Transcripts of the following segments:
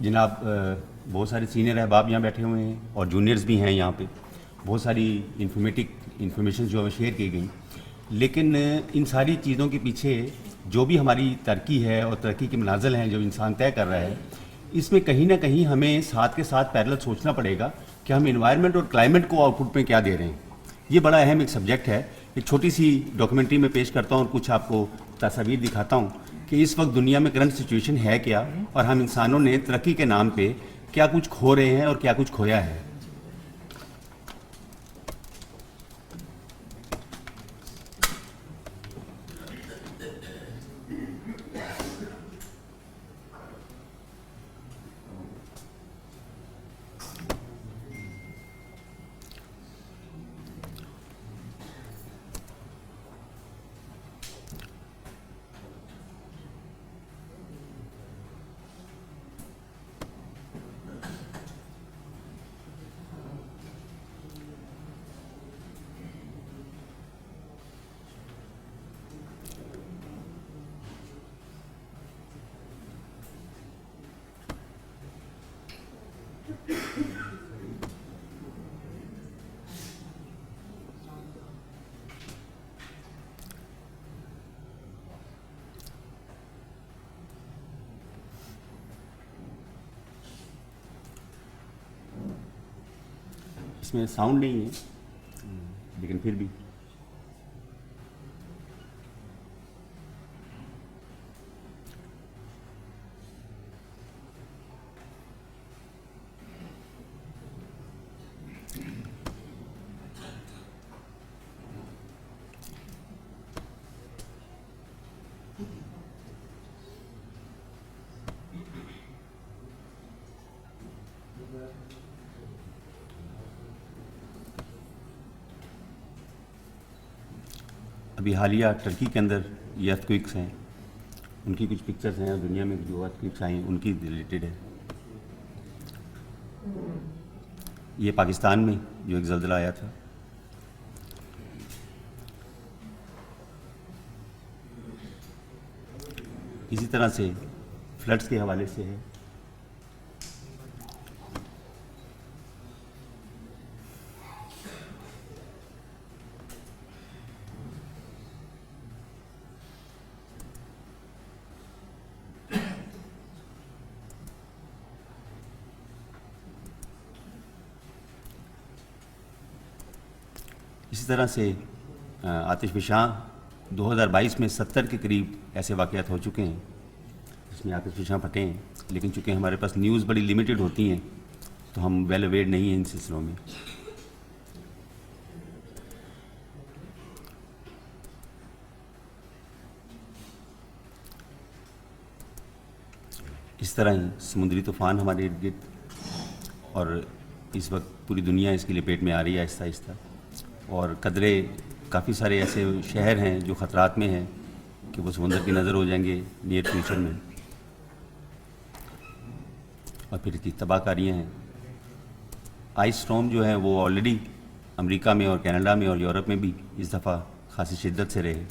جناب بہت سارے سینئر احباب یہاں بیٹھے ہوئے ہیں اور جونیئرز بھی ہیں یہاں پہ. بہت ساری انفارمیشن جو ہمیں شیئر کی گئیں, لیکن ان ساری چیزوں کے پیچھے جو بھی ہماری ترقی ہے اور ترقی کے منازل ہیں جو انسان طے کر رہا ہے, اس میں کہیں نہ کہیں ہمیں ساتھ کے ساتھ پیرلل سوچنا پڑے گا کہ ہم انوائرمنٹ اور کلائمیٹ کو آؤٹ پٹ میں کیا دے رہے ہیں. یہ بڑا اہم ایک سبجیکٹ ہے. ایک چھوٹی سی ڈاکیومنٹری میں پیش کرتا ہوں اور کچھ آپ کو تصاویر دکھاتا ہوں کہ اس وقت دنیا میں کرنٹ سچویشن ہے کیا, اور ہم انسانوں نے ترقی کے نام پہ کیا کچھ کھو رہے ہیں اور کیا کچھ کھویا ہے. اس میں ساؤنڈ نہیں ہے لیکن پھر بھی ابھی حالیہ ٹرکی کے اندر یہ ارتھ کوئکس ہیں, ان کی کچھ پکچرز ہیں, اور دنیا میں جو ارتھ کوئکس آئی ہیں ان کی ریلیٹڈ ہے. یہ پاکستان میں جو ایک زلزلہ آیا تھا, اسی طرح سے فلڈس کے حوالے سے ہے. اسی طرح سے آتش فشاں 2022 میں 70 کے قریب ایسے واقعات ہو چکے ہیں جس میں آتش فشاں پھٹے ہیں, لیکن چونکہ ہمارے پاس نیوز بڑی لیمیٹڈ ہوتی ہیں تو ہم ویل اویئر نہیں ہیں ان سلسلوں میں. اس طرح ہی سمندری طوفان ہمارے ارد گرد, اور اس وقت پوری دنیا اس کی لپیٹ میں آ رہی ہے آہستہ آہستہ, اور قدرے کافی سارے ایسے شہر ہیں جو خطرات میں ہیں کہ وہ سمندر کی نظر ہو جائیں گے نیئر فیوچر میں, اور پھر اس کی تباہ کاریاں ہیں. آئس اسٹارم جو ہیں وہ آلریڈی امریکہ میں اور کینیڈا میں اور یورپ میں بھی اس دفعہ خاصی شدت سے رہے.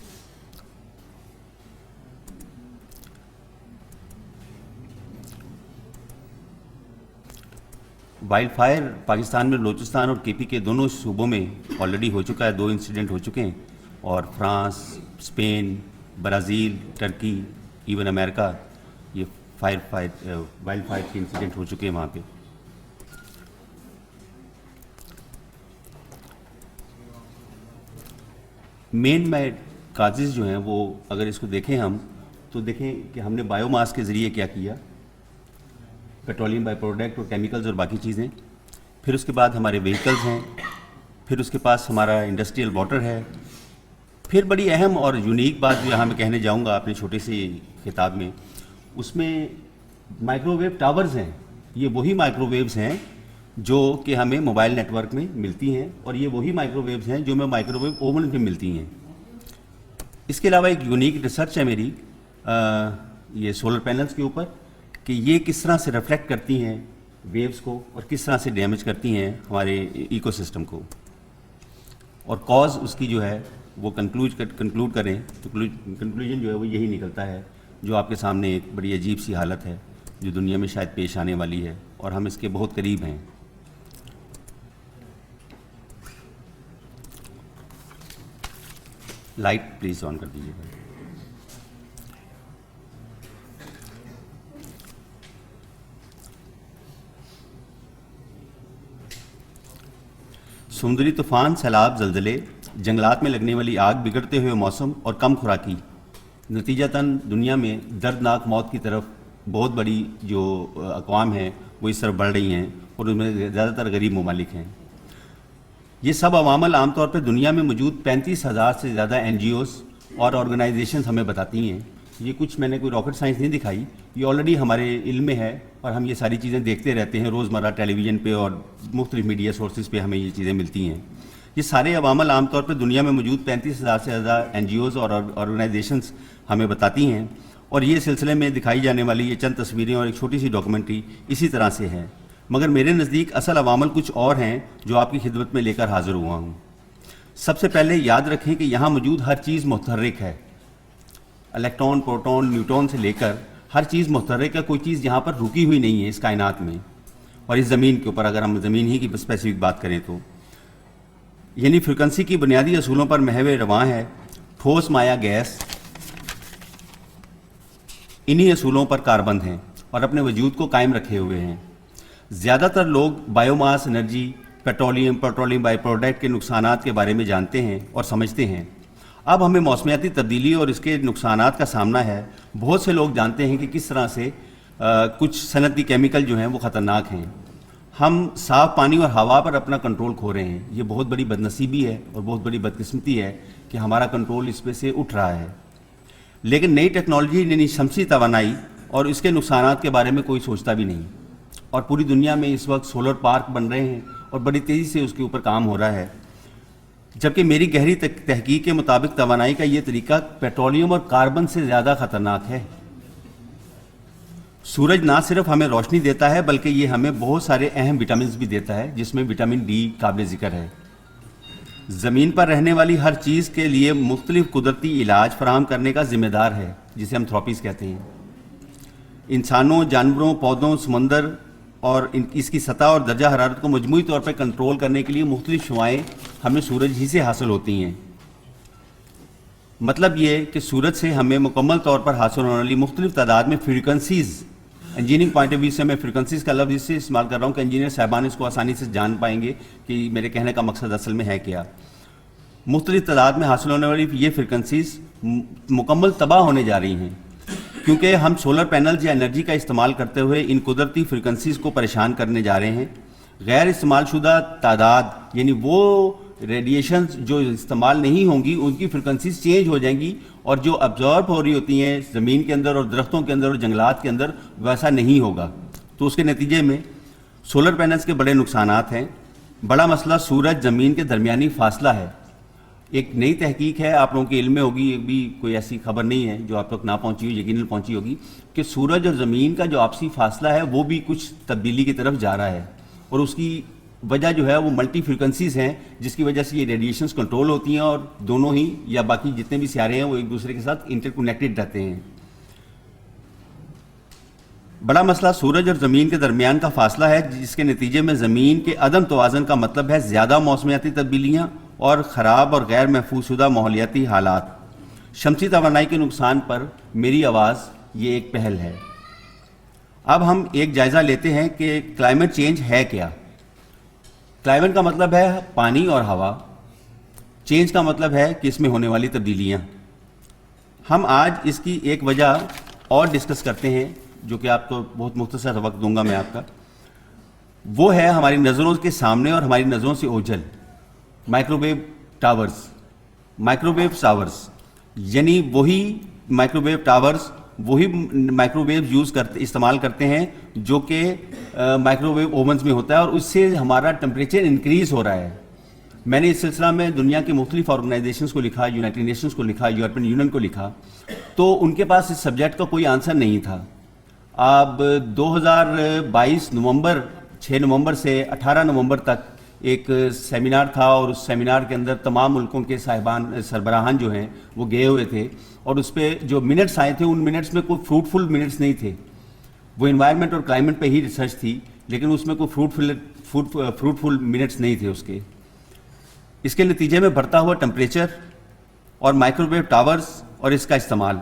وائلڈ فائر پاکستان میں بلوچستان اور کے پی کے دونوں صوبوں میں آلریڈی ہو چکا ہے, 2 انسیڈنٹ ہو چکے ہیں, اور France, Spain, Brazil, Turkey, even امریکہ یہ وائلڈ فائر کے انسیڈنٹ ہو چکے ہیں وہاں پہ. مین کازز جو ہیں وہ اگر اس کو دیکھیں ہم تو دیکھیں کہ ہم نے بایو ماس کے ذریعے کیا کیا, پیٹرولیم بائی پروڈکٹ اور کیمیکلز اور باقی چیزیں. پھر اس کے بعد ہمارے وہیکلز ہیں, پھر اس کے پاس ہمارا انڈسٹریل واٹر ہے. پھر بڑی اہم اور یونیک بات جو یہاں میں کہنے جاؤں گا اپنے چھوٹے سے خطاب میں, اس میں مائکرو ویو ٹاورز ہیں. یہ وہی مائکرو ویوز ہیں جو کہ ہمیں موبائل نیٹ ورک میں ملتی ہیں, اور یہ وہی مائکرو ویوز ہیں جو ہمیں مائکرو ویو اوون پہ ملتی ہیں. اس کے علاوہ ایک یونیک ریسرچ ہے میری یہ سولر پینلز کے اوپر کہ یہ کس طرح سے ریفلیکٹ کرتی ہیں ویوز کو اور کس طرح سے ڈیمیج کرتی ہیں ہمارے ایکو سسٹم کو, اور کاز اس کی جو ہے وہ کنکلوڈ کریں تو کنکلوژن جو ہے وہ یہی نکلتا ہے جو آپ کے سامنے ایک بڑی عجیب سی حالت ہے جو دنیا میں شاید پیش آنے والی ہے اور ہم اس کے بہت قریب ہیں. لائٹ پلیز آن کر دیجیے گا. سمندری طوفان، سیلاب، زلزلے، جنگلات میں لگنے والی آگ، بگڑتے ہوئے موسم اور کم خوراکی نتیجتاً دنیا میں دردناک موت کی طرف بہت بڑی جو اقوام ہیں وہ اس طرف بڑھ رہی ہیں اور ان میں زیادہ تر غریب ممالک ہیں. یہ سب عوامل عام طور پہ دنیا میں موجود 35,000 سے زیادہ NGOs اور آرگنائزیشنز ہمیں بتاتی ہیں. یہ کچھ میں نے کوئی راکٹ سائنس نہیں دکھائی، یہ آلریڈی ہمارے علم میں ہے اور ہم یہ ساری چیزیں دیکھتے رہتے ہیں روزمرہ ٹیلی ویژن پہ اور مختلف میڈیا سورسز پہ ہمیں یہ چیزیں ملتی ہیں. یہ سارے عوامل عام طور پہ دنیا میں موجود 35,000 سے زیادہ NGOs اور آرگنائزیشنز ہمیں بتاتی ہیں اور یہ سلسلے میں دکھائی جانے والی یہ چند تصویریں اور ایک چھوٹی سی ڈاکومنٹری اسی طرح سے ہے. مگر میرے نزدیک اصل عوامل کچھ اور ہیں جو آپ کی خدمت میں لے کر حاضر ہوا ہوں. سب سے پہلے یاد رکھیں کہ یہاں موجود ہر چیز متحرک ہے. الیکٹران، پروٹون، نیوٹرون سے لے کر ہر چیز متحرک ہے. کوئی چیز یہاں پر رکی ہوئی نہیں ہے اس کائنات میں. اور اس زمین کے اوپر اگر ہم زمین ہی کی اسپیسیفک بات کریں تو یعنی فریکوینسی کی بنیادی اصولوں پر محو رواں ہے. ٹھوس، مائع، گیس انہی اصولوں پر کاربند ہیں اور اپنے وجود کو قائم رکھے ہوئے ہیں. زیادہ تر لوگ bio mass energy, petroleum by product کے نقصانات کے بارے میں جانتے ہیں اور سمجھتے ہیں. اب ہمیں موسمیاتی تبدیلی اور اس کے نقصانات کا سامنا ہے. بہت سے لوگ جانتے ہیں کہ کس طرح سے کچھ صنعتی کیمیکل جو ہیں وہ خطرناک ہیں. ہم صاف پانی اور ہوا پر اپنا کنٹرول کھو رہے ہیں. یہ بہت بڑی بدنصیبی ہے اور بہت بڑی بدقسمتی ہے کہ ہمارا کنٹرول اس پہ سے اٹھ رہا ہے. لیکن نئی ٹیکنالوجی یعنی شمسی توانائی اور اس کے نقصانات کے بارے میں کوئی سوچتا بھی نہیں. اور پوری دنیا میں اس وقت سولر پارک بن رہے ہیں اور بڑی تیزی سے اس کے اوپر کام ہو رہا ہے. جبکہ میری گہری تحقیق کے مطابق توانائی کا یہ طریقہ پیٹرولیم اور کاربن سے زیادہ خطرناک ہے. سورج نہ صرف ہمیں روشنی دیتا ہے بلکہ یہ ہمیں بہت سارے اہم وٹامنز بھی دیتا ہے جس میں وٹامن ڈی قابل ذکر ہے. زمین پر رہنے والی ہر چیز کے لیے مختلف قدرتی علاج فراہم کرنے کا ذمہ دار ہے جسے ہم تھراپیز کہتے ہیں. انسانوں، جانوروں، پودوں، سمندر اور اس کی سطح اور درجہ حرارت کو مجموعی طور پر کنٹرول کرنے کے لیے مختلف شعاعیں ہمیں سورج ہی سے حاصل ہوتی ہیں. مطلب یہ کہ سورج سے ہمیں مکمل طور پر حاصل ہونے والی مختلف تعداد میں frequencies, engineering point of view سے میں فریکوینسیز کا لفظ اس سے استعمال کر رہا ہوں کہ انجینئر صاحبان اس کو آسانی سے جان پائیں گے کہ میرے کہنے کا مقصد اصل میں ہے کیا. مختلف تعداد میں حاصل ہونے والی یہ فریکوینسیز مکمل تباہ ہونے جا رہی ہیں کیونکہ ہم سولر پینلز یا انرجی کا استعمال کرتے ہوئے ان قدرتی فریکوینسیز کو پریشان کرنے جا رہے ہیں. غیر استعمال شدہ تعداد یعنی وہ ریڈیشنز جو استعمال نہیں ہوں گی ان کی فریکوینسیز چینج ہو جائیں گی اور جو ابزارب ہو رہی ہوتی ہیں زمین کے اندر اور درختوں کے اندر اور جنگلات کے اندر ویسا نہیں ہوگا. تو اس کے نتیجے میں سولر پینلز کے بڑے نقصانات ہیں. بڑا مسئلہ سورج زمین کے درمیانی فاصلہ ہے. ایک نئی تحقیق ہے، آپ لوگوں کے علم میں ہوگی، بھی کوئی ایسی خبر نہیں ہے جو آپ تک نہ پہنچی ہو، یقیناً پہنچی ہوگی کہ سورج اور زمین کا جو آپسی فاصلہ ہے وہ بھی کچھ تبدیلی کی طرف جا رہا ہے اور اس کی وجہ جو ہے وہ ملٹی فریکوینسیز ہیں جس کی وجہ سے یہ ریڈیشنز کنٹرول ہوتی ہیں اور دونوں ہی یا باقی جتنے بھی سیارے ہیں وہ ایک دوسرے کے ساتھ انٹر کنیکٹڈ رہتے ہیں. بڑا مسئلہ سورج اور زمین کے درمیان کا فاصلہ ہے جس کے نتیجے میں زمین کے عدم توازن کا مطلب ہے زیادہ موسمیاتی تبدیلیاں اور خراب اور غیر محفوظ شدہ ماحولیاتی حالات. شمسی توانائی کے نقصان پر میری آواز یہ ایک پہل ہے. اب ہم ایک جائزہ لیتے ہیں کہ کلائمیٹ چینج ہے کیا. کلائمیٹ کا مطلب ہے پانی اور ہوا. چینج کا مطلب ہے کہ اس میں ہونے والی تبدیلیاں. ہم آج اس کی ایک وجہ اور ڈسکس کرتے ہیں جو کہ آپ کو بہت مختصر وقت دوں گا میں آپ کا. وہ ہے ہماری نظروں کے سامنے اور ہماری نظروں سے اوجھل microwave towers. Microwave towers یعنی وہی مائکرو ویو ٹاورز وہی مائکرو ویو استعمال کرتے ہیں جو کہ مائکرو ویو اوونز میں ہوتا ہے اور اس سے ہمارا ٹمپریچر انکریز ہو رہا ہے. میں نے اس سلسلہ میں دنیا کی مختلف آرگنائزیشنز کو لکھا، یونائٹڈ نیشنز کو لکھا، یورپین یونین کو لکھا، تو ان کے پاس اس سبجیکٹ کا کوئی آنسر نہیں تھا. اب 2022 نومبر 6 نومبر سے 18 نومبر تک ایک سیمینار تھا اور اس سیمینار کے اندر تمام ملکوں کے سربراہان جو ہیں وہ گئے ہوئے تھے اور اس پہ جو منٹس آئے تھے ان منٹس میں کوئی فروٹفل منٹس نہیں تھے. وہ انوائرمنٹ اور کلائمیٹ پہ ہی ریسرچ تھی, لیکن اس میں کوئی فروٹفل منٹس نہیں تھے اس کے. اس کے نتیجے میں بڑھتا ہوا ٹمپریچر اور مائکرو ویو ٹاورز اور اس کا استعمال,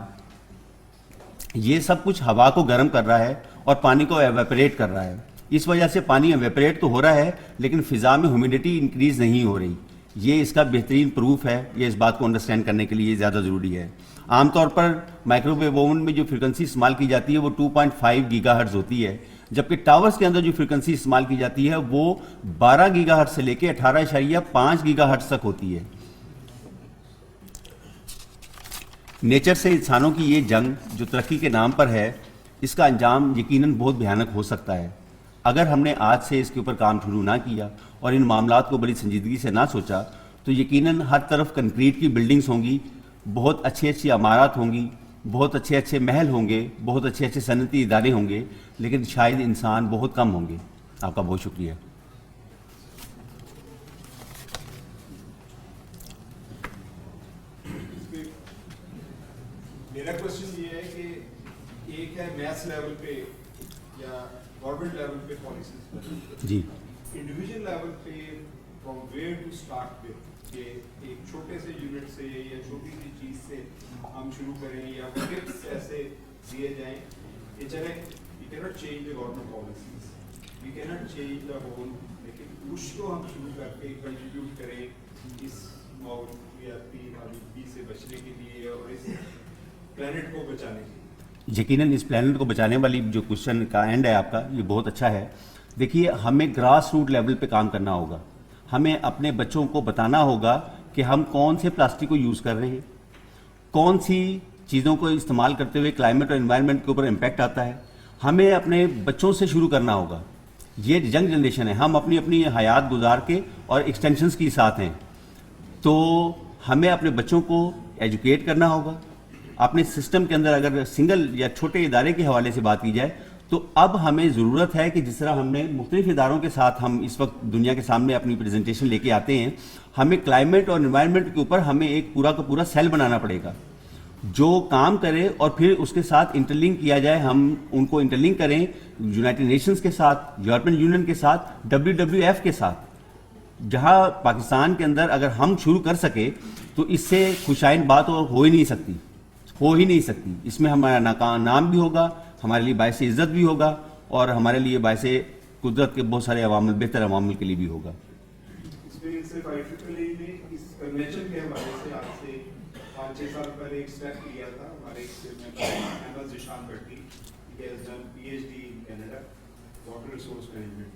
یہ سب کچھ ہوا کو گرم کر رہا ہے اور پانی کو ایویپریٹ کر رہا ہے. اس وجہ سے پانی ایویپریٹ تو ہو رہا ہے لیکن فضا میں ہیومیڈیٹی انکریز نہیں ہو رہی. یہ اس کا بہترین پروف ہے. یہ اس بات کو انڈرسٹینڈ کرنے کے لیے زیادہ ضروری ہے. عام طور پر مائکرو ویو اوون میں جو فریکوینسی استعمال کی جاتی ہے وہ 2.5 گیگا ہرٹز ہوتی ہے, جبکہ ٹاورز کے اندر جو فریکوینسی استعمال کی جاتی ہے وہ 12 گیگا ہرٹز سے لے کے 18.5 گیگا ہرٹز تک ہوتی ہے. نیچر سے انسانوں کی یہ جنگ جو ترقی کے نام پر ہے, اس کا انجام یقیناً بہت بھیانک ہو سکتا ہے. اگر ہم نے آج سے اس کے اوپر کام شروع نہ کیا اور ان معاملات کو بڑی سنجیدگی سے نہ سوچا تو یقیناً ہر طرف کنکریٹ کی بلڈنگز ہوں گی, بہت اچھی عمارات ہوں گی, بہت اچھے محل ہوں گے, بہت اچھے صنعتی ادارے ہوں گے, لیکن شاید انسان بہت کم ہوں گے. آپ کا بہت شکریہ. میرا کوشچن یہ ہے کہ ایک ہے میس لیول پہ یا گورنمنٹ لیول پہ پالیسیز, جی انڈیویجول لیول پہ from where to start with, کہ ایک چھوٹے سے یونٹ سے یا چھوٹی سی چیز سے ہم شروع کریں یا ٹپس ایسے دیے جائیں کہ چلے we can not change the government policies, we can not change the whole, لیکن کچھ تو ہم شروع کر کے کنٹریبیوٹ کریں اس ماحولیاتی آلودگی سے بچنے کے لیے اور اس پلانٹ کو بچانے کے لیے. یقیناً اس پلانٹ کو بچانے والی جو کوشچن کا اینڈ ہے آپ کا, یہ بہت اچھا ہے. دیکھیے, ہمیں گراس روٹ لیول پہ کام کرنا ہوگا. ہمیں اپنے بچوں کو بتانا ہوگا کہ ہم کون سے پلاسٹک کو یوز کر رہے ہیں, کون سی چیزوں کو استعمال کرتے ہوئے کلائمیٹ اور انوائرمنٹ کے اوپر امپیکٹ آتا ہے. ہمیں اپنے بچوں سے شروع کرنا ہوگا. یہ ینگ جنریشن ہے, ہم اپنی حیات گزار کے اور ایکسٹینشنز کے ساتھ ہیں, تو ہمیں اپنے بچوں کو ایجوکیٹ کرنا ہوگا. اپنے سسٹم کے اندر اگر سنگل یا چھوٹے ادارے کے حوالے سے بات کی جائے تو اب ہمیں ضرورت ہے کہ جس طرح ہم نے مختلف اداروں کے ساتھ ہم اس وقت دنیا کے سامنے اپنی پریزنٹیشن لے کے آتے ہیں, ہمیں کلائمیٹ اور انوائرمنٹ کے اوپر ہمیں ایک پورا کا پورا سیل بنانا پڑے گا جو کام کرے اور پھر اس کے ساتھ انٹرلنک کیا جائے. ہم ان کو انٹرلنک کریں یونائٹڈ نیشنز کے ساتھ, یورپین یونین کے ساتھ, WWF کے ساتھ. جہاں پاکستان کے اندر اگر ہم شروع کر سکے تو اس سے خوشائند بات اور ہو ہی نہیں سکتی. اس میں ہمارا نام بھی ہوگا, ہمارے لیے باعث عزت بھی ہوگا اور ہمارے لیے باعث قدرت کے بہت سارے عوامل, بہتر عوامل کے لیے بھی ہوگا. اس میں صرف IEEE نے اس کنونشن کے حوالے سے آج سے 5-6 سال پہلے ایک اسٹیپ لیا تھا. ہمارے احمد ذیشان بھٹی, he has done PhD in Canada, water resource management.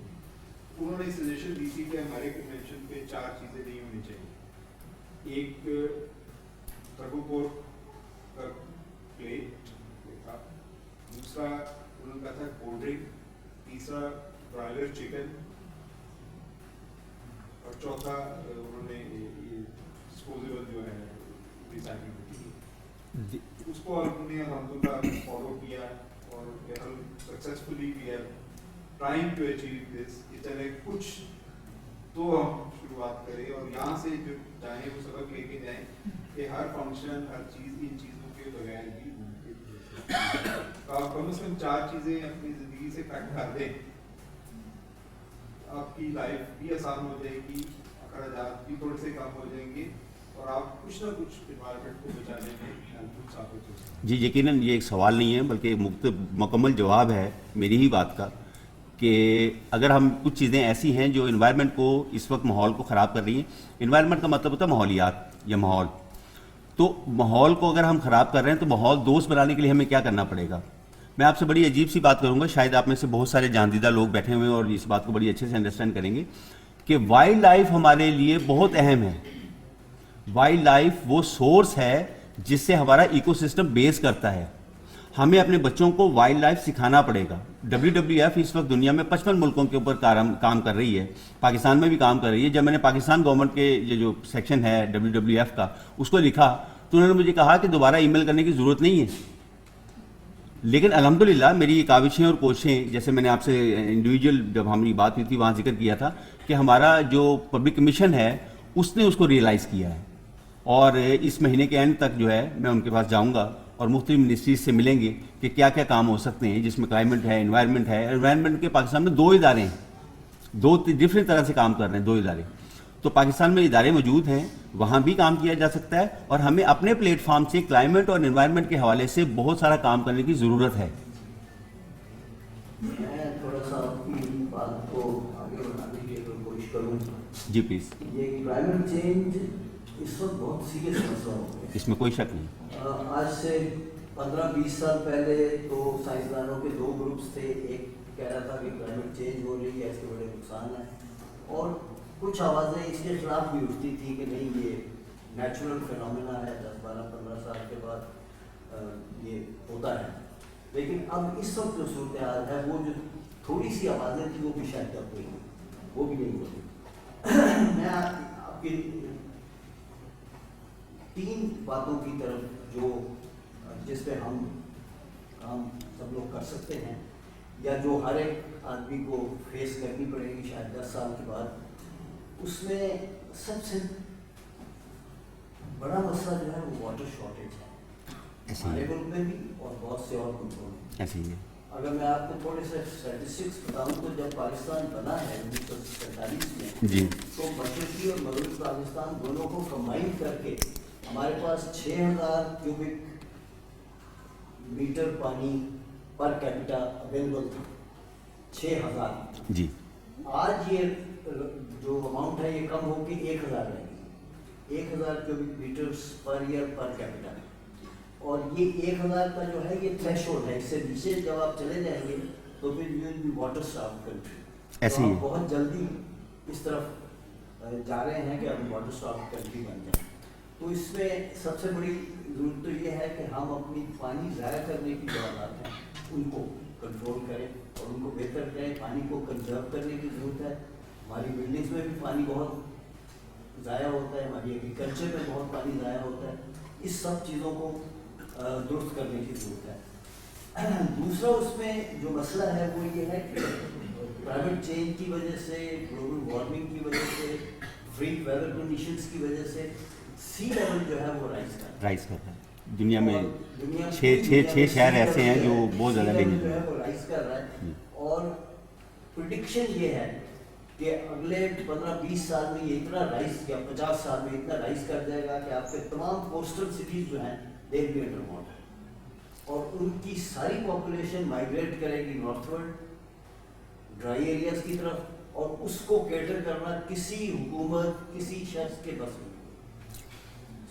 انہوں نے سجیشن دی تھی کہ ہمارے کنونشن پہ 4 چیزیں نہیں ہونی چاہیے. ایک تھرموکول کا پلیٹ تھا, دوسرا انہوں نے کہا تھا کولڈ ڈرنک, تیسرا برائلر چکن, اور چوتھا انہوں نے ڈسپوزیبل جو ہے ریسائکل کی. اس کو ہم نے الحمدللہ فالو کیا اور ہم successfully we have trying to achieve this. کہ چلے کچھ تو ہم شروعات کریں اور یہاں سے جو جائیں وہ سبق لے کے جائیں کہ ہر فنکشن, ہر چیز ان چیزوں کے بغیر بھی آپ کم از کم 4 چیزیں اپنی زندگی سے کٹ کر دیں, آپ کی لائف بھی آسان ہو جائے گی, اخراجات بھی تھوڑے سے کم ہو جائیں گے اور آپ کچھ نہ کچھ انوائرمنٹ کو بچانے میں ہیلپفل ثابت ہو سکتے ہیں. جی یقیناً یہ ایک سوال نہیں ہے بلکہ مکمل جواب ہے میری ہی بات کا, کہ اگر ہم کچھ چیزیں ایسی ہیں جو انوائرمنٹ کو اس وقت ماحول کو خراب کر رہی ہیں. انوائرمنٹ کا مطلب ہوتا ہے ماحولیات یا ماحول. تو ماحول کو اگر ہم خراب کر رہے ہیں تو ماحول دوست بنانے کے لیے ہمیں کیا کرنا پڑے گا. میں آپ سے بڑی عجیب سی بات کروں گا, شاید آپ میں سے بہت سارے جاندیدہ لوگ بیٹھے ہوئے ہیں اور اس بات کو بڑی اچھے سے انڈرسٹینڈ کریں گے کہ وائلڈ لائف ہمارے لیے بہت اہم ہے. وائلڈ لائف وہ سورس ہے جس سے ہمارا ایکو سسٹم بیس کرتا ہے. ہمیں اپنے بچوں کو وائلڈ لائف سکھانا پڑے گا. WWF اس وقت دنیا میں 55 ملکوں کے اوپر کام کر رہی ہے, پاکستان میں بھی کام کر رہی ہے. جب میں نے پاکستان گورنمنٹ کے یہ جو سیکشن ہے WWF کا اس کو لکھا تو انہوں نے مجھے کہا کہ دوبارہ ای میل کرنے کی ضرورت نہیں ہے. لیکن الحمدللہ میری یہ کاوشیں اور کوششیں, جیسے میں نے آپ سے انڈیویجول جب ہماری بات ہوئی تھی وہاں ذکر کیا تھا کہ ہمارا جو پبلک کمیشن ہے اس نے اس کو ریئلائز کیا ہے, اور اس مہینے کے اینڈ تک جو ہے میں ان کے پاس جاؤں گا اور مختلف منسٹریز سے ملیں گے کہ کیا کیا کام ہو سکتے ہیں، جس میں کلائمیٹ ہے، انوائرمنٹ ہے. انوائرمنٹ کے پاکستان میں 2 ادارے ہیں، 2 ڈفرینٹ طرح سے کام کر رہے ہیں 2 ادارے. تو پاکستان میں ادارے موجود ہیں، وہاں بھی کام کیا جا سکتا ہے، اور ہمیں اپنے پلیٹ فارم سے کلائمیٹ اور انوائرمنٹ کے حوالے سے بہت سارا کام کرنے کی ضرورت ہے. میں تھوڑا سا اپنی بات کو آگے بڑھانے کی کوشش کروں. جی پلیز. یہ کلائمیٹ چینج اس وقت بہت سیریس مسئلہ ہو گیا. اس میں کوئی شک نہیں. آج سے 15-20 سال پہلے تو سائنسدانوں کے 2 گروپس تھے. ایک کہہ رہا تھا کہ کلائمیٹ چینج ہو رہی ہے، اس کے بڑے نقصان ہیں، اور کچھ آوازیں اس کے خلاف بھی اٹھتی تھیں کہ نہیں، یہ نیچرل فینومینا ہے، 10-12-15 سال کے بعد یہ ہوتا ہے. لیکن اب اس وقت جو صورتحال ہے، وہ جو تھوڑی سی آوازیں تھیں وہ بھی شاید اب ہوئی، وہ بھی نہیں ہوتی. میں آپ کی 3 باتوں کی طرف جو جس پہ ہم کام سب لوگ کر سکتے ہیں، یا جو ہر ایک آدمی کو فیس کرنی پڑے گی شاید 10 سال کے بعد، اس میں سب سے بڑا مسئلہ جو ہے وہ واٹر شارٹیج ہے، ہمارے ملک میں بھی اور بہت سے اور ملکوں میں. ایسے ہی ہے. اگر میں آپ کو تھوڑے سے اسٹیٹسٹکس بتاؤں تو جب پاکستان بنا ہے 1947 میں، جی. تو مشرقی اور مغربی پاکستان دونوں کو کمبائن کر کے ہمارے پاس 6000 کیوبک میٹر پانی پر کیپٹا اویلیبل تھا. 6000. جی. آج یہ جو اماؤنٹ ہے یہ کم ہو کے 1000 رہ گئی. 1000 cubic metres per year per capita. اور یہ 1000 کا جو ہے یہ تھریش ہولڈ ہے. اس سے نیچے جب آپ چلے جائیں گے تو پھر you will be water starved country. ایسے ہی. بہت جلدی اس طرف جا رہے ہیں کہ ہم واٹر اسٹاروڈ کنٹری بن جائیں. تو اس میں سب سے بڑی ضرورت تو یہ ہے کہ ہم اپنی پانی ضائع کرنے کی جو حالات ہیں ان کو کنٹرول کریں اور ان کو بہتر کریں. پانی کو کنزرو کرنے کی ضرورت ہے. ہماری بلڈنگس میں بھی پانی بہت ضائع ہوتا ہے، ہماری ایگریکلچر میں بہت پانی ضائع ہوتا ہے. اس سب چیزوں کو درست کرنے کی ضرورت ہے. دوسرا اس میں جو مسئلہ ہے وہ یہ ہے کہ کلائمیٹ چینج کی وجہ سے، گلوبل وارمنگ کی وجہ سے، فریک ویدر کنڈیشنز کی وجہ سے سی لیول جو ہے وہ رائز کر رہا ہے. دنیا میں 6 شہر ایسے ہیں جو بہت زیادہ ڈینجر ہے، وہ رائز کر رہا ہے. اور پریڈکشن یہ ہے کہ اگلے 15-20 سال میں یہ اتنا رائز، یا 50 سال میں اتنا رائز کر جائے گا کہ آپ کے تمام کوسٹل سٹیز جو ہیں دے ول بی انڈر واٹر، اور ان کی ساری پاپولیشن مائگریٹ کرے گی نارتھ ورڈ ڈرائی ایریاز کی طرف، اور اس کو کیٹر کرنا کسی حکومت، کسی شخص کے بس میں.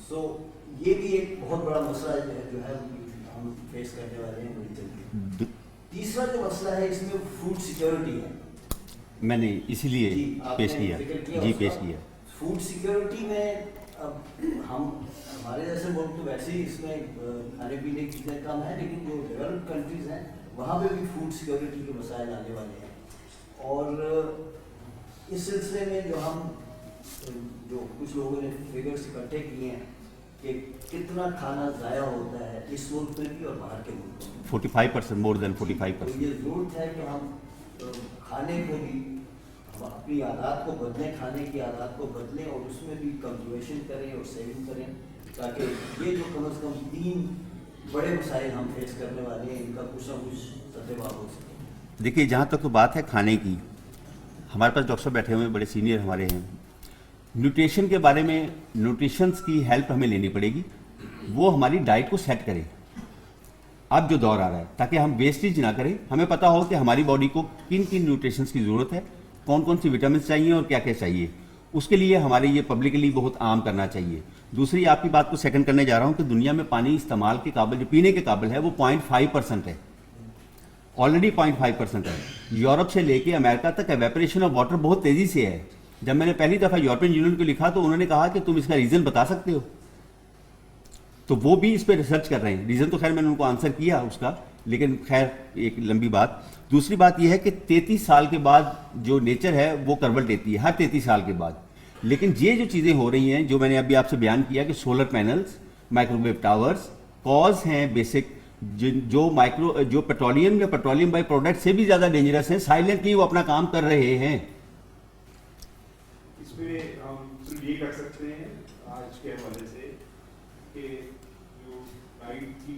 سو یہ بھی ایک بہت بڑا مسئلہ جو ہے ہم فیس کرنے والے ہیں بڑی جلدی. تیسرا جو مسئلہ ہے اس میں فوڈ سیکیورٹی ہے. میں نے اسی لیے پیش کیا. جی پیش کیا. فوڈ سیکیورٹی میں اب ہمارے جیسے ملک تو ویسے ہی اس میں کھانے پینے کی چیزیں کم ہیں، لیکن جو ڈیولپڈ کنٹریز ہیں وہاں پہ بھی فوڈ سیکیورٹی کے مسائل آنے والے ہیں. اور اس سلسلے میں جو کچھ لوگوں نے فگرس اکٹھے کیے ہیں کہ کتنا کھانا ضائع ہوتا ہے اس ملک میں بھی اور باہر کے ملکوں میں. 45%، مور دین 45%. یہ ضرورت ہے کہ ہم کھانے کو بھی، ہم اپنی عادات کو بدلیں، کھانے کی عادات کو بدلیں، اور اس میں بھی کنزرویشن کریں اور سیونگ کریں، تاکہ یہ جو کم از کم 3 بڑے مسائل ہم فیس کرنے والے ہیں ان کا کچھ نہ کچھ سدباب ہو سکے. دیکھیے جہاں تک تو بات ہے کھانے کی، ہمارے پاس ڈاکٹر صاحب بیٹھے ہوئے بڑے سینئر ہمارے ہیں. نیوٹریشن کے بارے میں، نیوٹریشنس کی ہیلپ ہمیں لینی پڑے گی. وہ ہماری ڈائٹ کو سیٹ کرے اب جو دور آ رہا ہے، تاکہ ہم ویسٹیج نہ کریں. ہمیں پتہ ہو کہ ہماری باڈی کو کن کن نیوٹریشنس کی ضرورت ہے، کون کون سی وٹامنس چاہیے اور کیا کیا چاہیے. اس کے لیے ہمارے یہ پبلکلی بہت عام کرنا چاہیے. دوسری آپ کی بات کو سیکنڈ کرنے جا رہا ہوں کہ دنیا میں پانی استعمال کے قابل، جو پینے کے قابل ہے، وہ 0.5% ہے. آلریڈی 0.5% ہے. یورپ سے لے کے امریکہ تک ایویپریشن آف واٹر بہت تیزی سے ہے. جب میں نے پہلی دفعہ یورپین یونین کو لکھا تو انہوں نے کہا کہ تم اس کا ریزن بتا سکتے ہو، تو وہ بھی اس پہ ریسرچ کر رہے ہیں. ریزن تو خیر میں نے ان کو آنسر کیا اس کا، لیکن خیر ایک لمبی بات. دوسری بات یہ ہے کہ 33 سال کے بعد جو نیچر ہے وہ کروٹ لیتی ہے، ہر 33 سال کے بعد. لیکن یہ جو چیزیں ہو رہی ہیں جو میں نے ابھی آپ سے بیان کیا کہ solar panels, microwave towers cars ہیں بیسک، جو پیٹرولیم یا پیٹرولیم بائی پروڈکٹ سے بھی زیادہ ڈینجرس ہیں. سائلنٹلی وہ اپنا کام کر رہے ہیں. اس میں ہم صرف یہ کر سکتے ہیں آج کے حوالے سے کہ جو لائٹ کی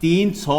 300